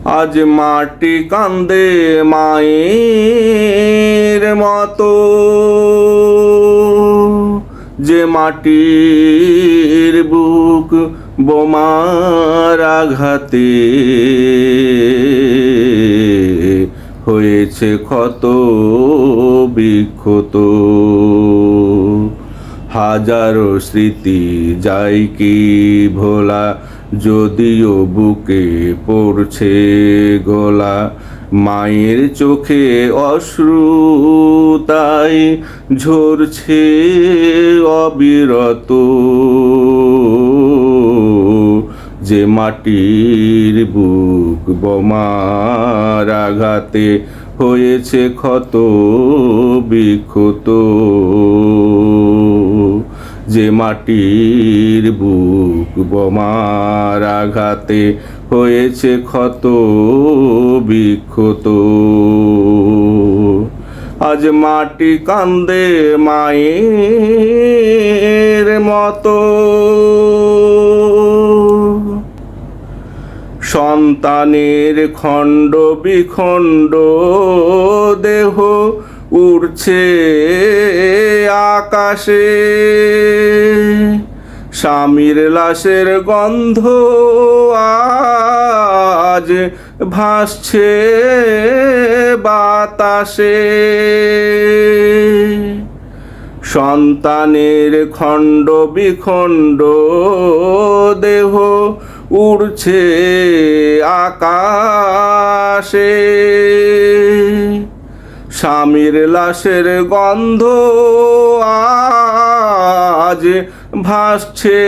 আজ মাটি কান্দে মায়ের মতো, যে মাটির বুক বোমার আঘাতে হয়েছে ক্ষত বিক্ষত। হাজারো স্মৃতি যায় কি ভোলা, যদিও বুকে পড়ছে গলা। মায়ের চোখে অশ্রু তাই ঝরছে অবিরত, যে মাটির বুক বোমার আঘাতে হয়েছে ক্ষত বিক্ষত। যে মাটির বুক বোমার আঘাতে হয়েছে ক্ষত বিক্ষত। আজ মাটি কান্দে মায়ের মতো, সন্তানের খণ্ড বিখণ্ড দেহ উড়ছে আকাশে। স্বামীর লাশের গন্ধ আজ ভাসছে বাতাসে। সন্তানের খণ্ড বিখণ্ড দেহ উড়ছে আকাশে। স্বামীর লাশের গন্ধ আজ ভাসছে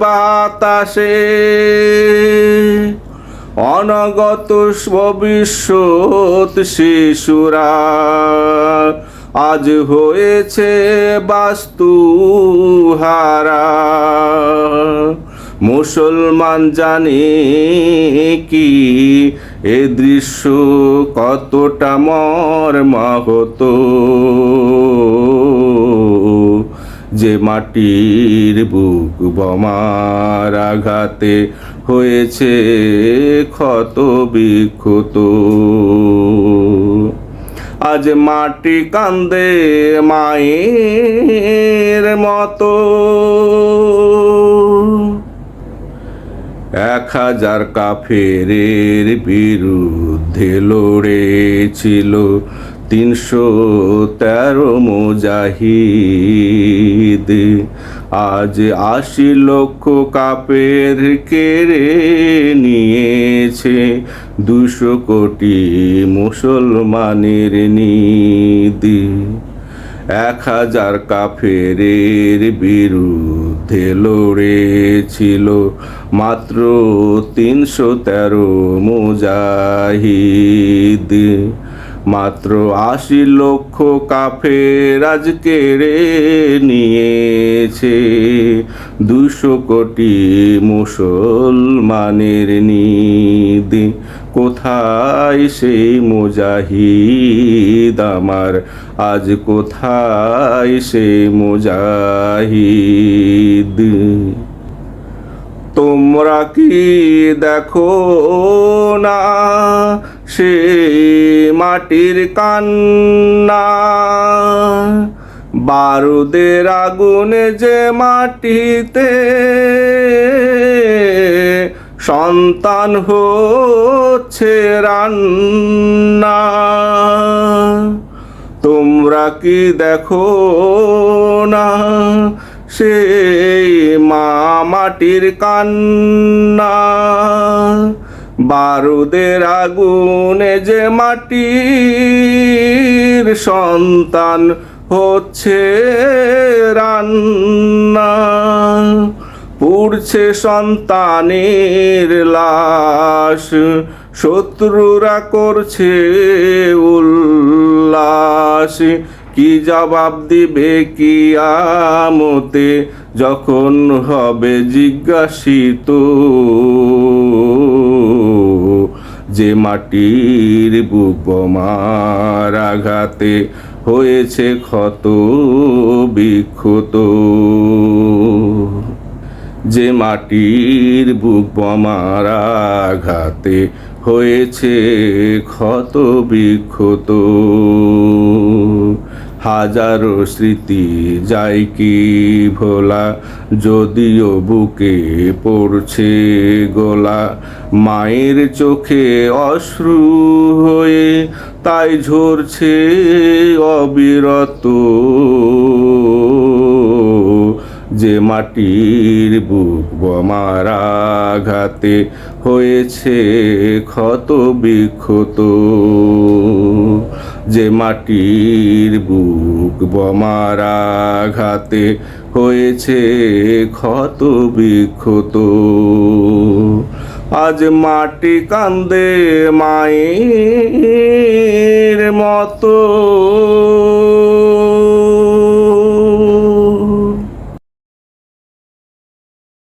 বাতাসে। অনগত ভবিষ্যৎ শিশুরা আজ হয়েছে বাস্তুহারা। মুসলমান জানে কি এ দৃশ্য কতটা মর্মাহত, যে মাটির বুক বোমার আঘাতে হয়েছে ক্ষত বিক্ষত। আজ মাটি কান্দে মায়ের মতো। 1000 কাফেরের বিরুদ্ধে লড়েছিল 313 মুজাহিদ। আজ 80 লক্ষ কাফের কেড়ে নিয়েছে 200 কোটি মুসলমানের নিদ। 1000 কাফেরের বিরুদ্ধে লড়েছিল মাত্র 313 মুজাহিদ। মাত্র 80 লক্ষ কাফের আজ কেড়ে নিয়েছে 200 কোটি মুসলমানের নিদ। কোথায় সেই মুজাহিদ আমার, আজ কোথায় সেই মুজাহিদ? তোমরা কি দেখো না সেই মাটির কান্না? বারুদের আগুনে যে মাটিতে সন্তান হচ্ছে রান্না। তোমরা কি দেখো না সেই মা মাটির কান্না? বারুদের আগুনে যে মাটির সন্তান হচ্ছে রান্না। পুড়ছে সন্তানের লাশ, শত্রুরা করছে উল্লাস। কি জবাব দিবে কিয়ামতে যখন হবে জিজ্ঞাসিত? যে মাটির বুক বোমার আঘাতে হয়েছে ক্ষত বিক্ষত। যে মাটির বুক বোমার আঘাতে হয়েছে ক্ষত বিক্ষত। হাজারো স্মৃতি যায় কি ভোলা, যদিও বুকে পড়ছে গোলা। মায়ের চোখে অশ্রু হয়ে তাই ঝরছে অবিরত। যে মাটির বুক বোমার আঘাতে হয়েছে ক্ষত বিক্ষত। যে মাটির বুক বোমার আঘাতে হয়েছে ক্ষত বিক্ষত। আজ মাটি কান্দে মায়ের মতো।